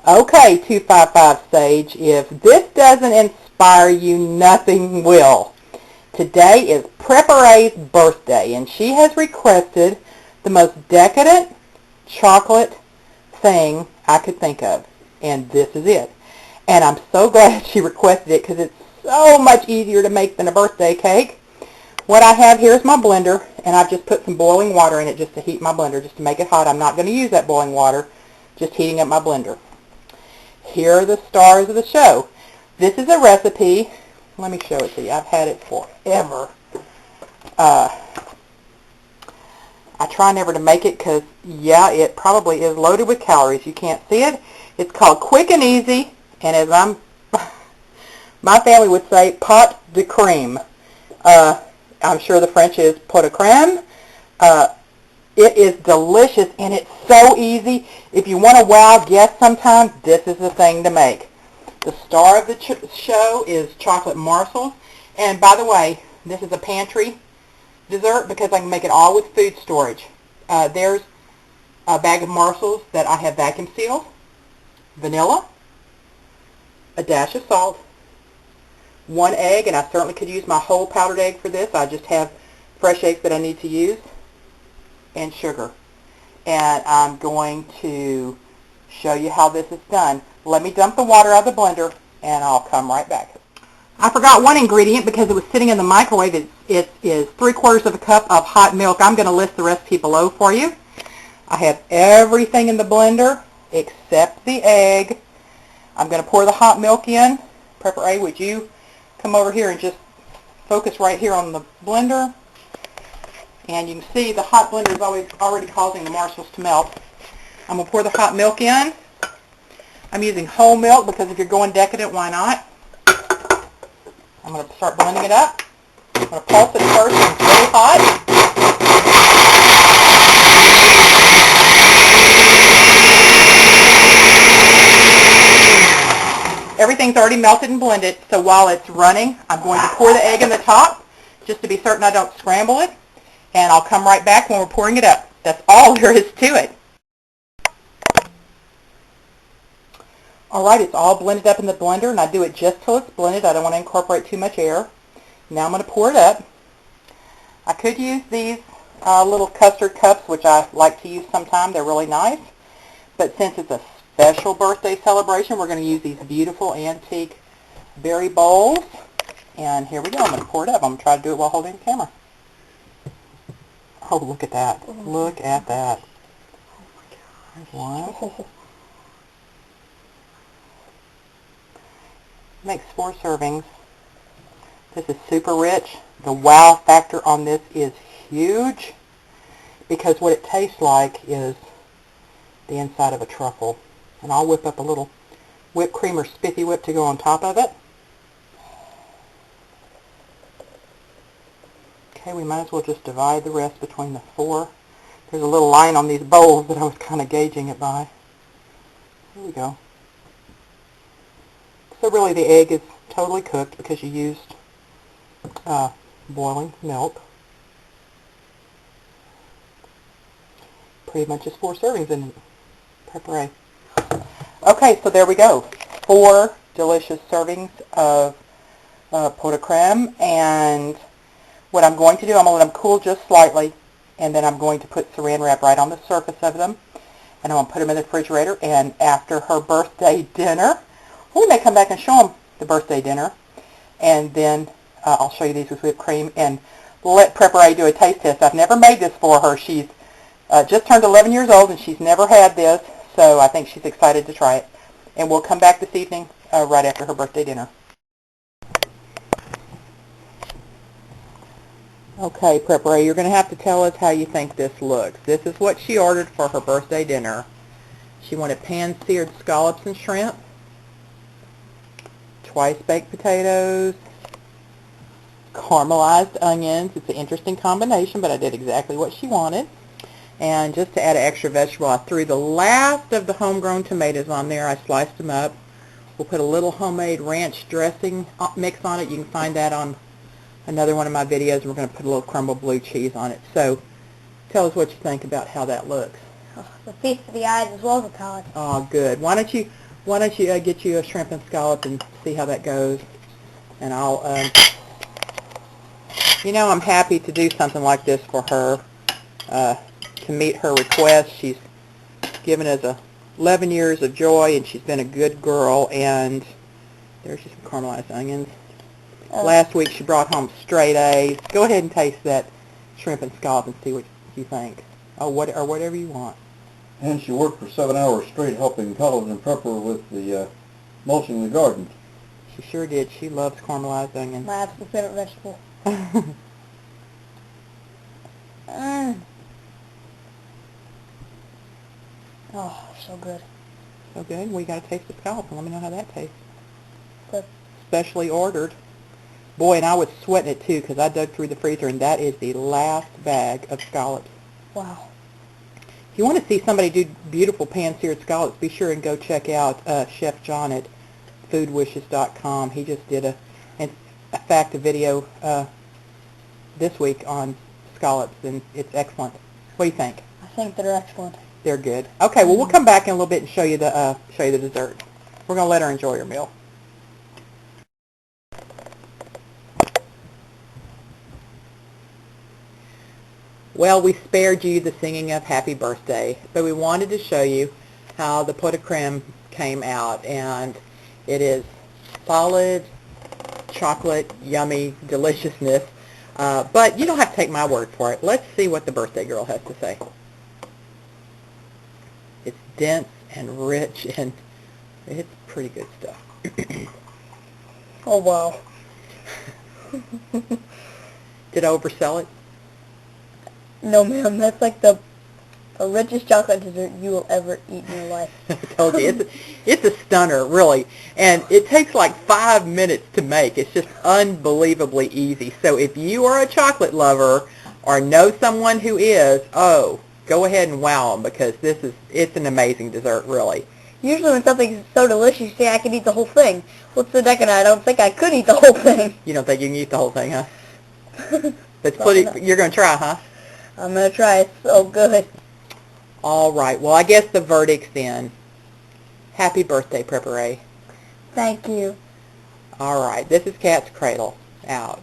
Okay, 255 Sage, if this doesn't inspire you, nothing will. Today is Prep-A-Ray's birthday, and she has requested the most decadent chocolate thing I could think of, and this is it. And I'm so glad she requested it because it's so much easier to make than a birthday cake. What I have here is my blender, and I've just put some boiling water in it just to heat my blender, just to make it hot. I'm not going to use that boiling water, just heating up my blender. Here are the stars of the show. This is a recipe. Let me show it to you. I've had it forever. I try never to make it because, yeah, it probably is loaded with calories. You can't see it. It's called Quick and Easy, and as my family would say, pot de creme. I'm sure the French is pot de creme. It is delicious, and it's so easy. If you want to wow guests sometime, this is the thing to make. The star of the show is chocolate morsels. And by the way, this is a pantry dessert because I can make it all with food storage. There's a bag of morsels that I have vacuum sealed, vanilla, a dash of salt, 1 egg, and I certainly could use my whole powdered egg for this. I just have fresh eggs that I need to use, and sugar. And I'm going to show you how this is done. Let me dump the water out of the blender, and I'll come right back. I forgot one ingredient because it was sitting in the microwave. It is 3/4 cup of hot milk. I'm going to list the recipe below for you. I have everything in the blender except the egg. I'm going to pour the hot milk in. Prep-A-Ray, would you come over here and just focus right here on the blender? And you can see the hot blender is already causing the morsels to melt. I'm going to pour the hot milk in. I'm using whole milk because if you're going decadent, why not? I'm going to start blending it up. I'm going to pulse it first when it's really hot. Everything's already melted and blended, so while it's running, I'm going to pour the egg in the top just to be certain I don't scramble it. And I'll come right back when we're pouring it up. That's all there is to it. Alright, it's all blended up in the blender, and I do it just till it's blended. I don't want to incorporate too much air. Now I'm going to pour it up. I could use these little custard cups, which I like to use sometimes. They're really nice. But since it's a special birthday celebration, we're going to use these beautiful antique berry bowls. And here we go. I'm going to pour it up. I'm going to try to do it while holding the camera. Oh, look at that. Look at that. There's one. Makes 4 servings. This is super rich. The wow factor on this is huge because what it tastes like is the inside of a truffle. And I'll whip up a little whipped cream or spiffy whip to go on top of it. Okay, we might as well just divide the rest between the 4. There's a little line on these bowls that I was kind of gauging it by. Here we go. So really the egg is totally cooked because you used boiling milk. Pretty much just 4 servings in Prep-A-Ray. Okay, so there we go. 4 delicious servings of pot de creme, and what I'm going to do, I'm going to let them cool just slightly, and then I'm going to put saran wrap right on the surface of them, and I'm going to put them in the refrigerator, and after her birthday dinner, we may come back and show them the birthday dinner, and then I'll show you these with whipped cream, and let Prep-A-Ray do a taste test. I've never made this for her. She's just turned 11 years old, and she's never had this, so I think she's excited to try it. And we'll come back this evening right after her birthday dinner. Okay, Prep-A-Ray, you're going to have to tell us how you think this looks. This is what she ordered for her birthday dinner. She wanted pan-seared scallops and shrimp, twice baked potatoes, caramelized onions. It's an interesting combination, but I did exactly what she wanted. And just to add an extra vegetable, I threw the last of the homegrown tomatoes on there. I sliced them up. We'll put a little homemade ranch dressing mix on it. You can find that on another one of my videos. We're going to put a little crumbled blue cheese on it. So tell us what you think about how that looks. The feast for the eyes as well as the palate. Oh, good. Why don't you Why don't you get you a shrimp and scallop and see how that goes? And I'll, you know, I'm happy to do something like this for her, to meet her request. She's given us 11 years of joy, and she's been a good girl. And there's just some caramelized onions. Last week she brought home straight A's. Go ahead and taste that shrimp and scallop and see what you think. Oh, or whatever you want. And she worked for 7 hours straight helping Colin and Prepper with the mulching the garden. She sure did. She loves caramelized onions. My absolute favorite vegetable. Oh, so good. So good. Well, you got to taste the scallop and let me know how that tastes. Good. Specially ordered. Boy, and I was sweating it too because I dug through the freezer, and that is the last bag of scallops. Wow. If you want to see somebody do beautiful pan-seared scallops, be sure and go check out Chef John at foodwishes.com. He just did in fact, a video this week on scallops, and it's excellent. What do you think? I think they're excellent. They're good. Okay, well, we'll come back in a little bit and show you the dessert. We're going to let her enjoy her meal. Well, we spared you the singing of Happy Birthday, but we wanted to show you how the pot de creme came out, and it is solid chocolate, yummy deliciousness, but you don't have to take my word for it. Let's see what the birthday girl has to say. It's dense and rich, and it's pretty good stuff. Oh, wow. Did I oversell it? No, ma'am. That's like the richest chocolate dessert you will ever eat in your life. I told you, it's a stunner, really. And it takes like 5 minutes to make. It's just unbelievably easy. So if you are a chocolate lover or know someone who is, oh, go ahead and wow them, because it's an amazing dessert, really. Usually when something's so delicious, you say, I can eat the whole thing. Well, today I don't think I could eat the whole thing. You don't think you can eat the whole thing, huh? You're going to try, huh? I'm going to try. It's so good. All right. Well, I guess the verdict's in. Happy birthday, Prepper. Thank you. All right. This is Katzcradul. Out.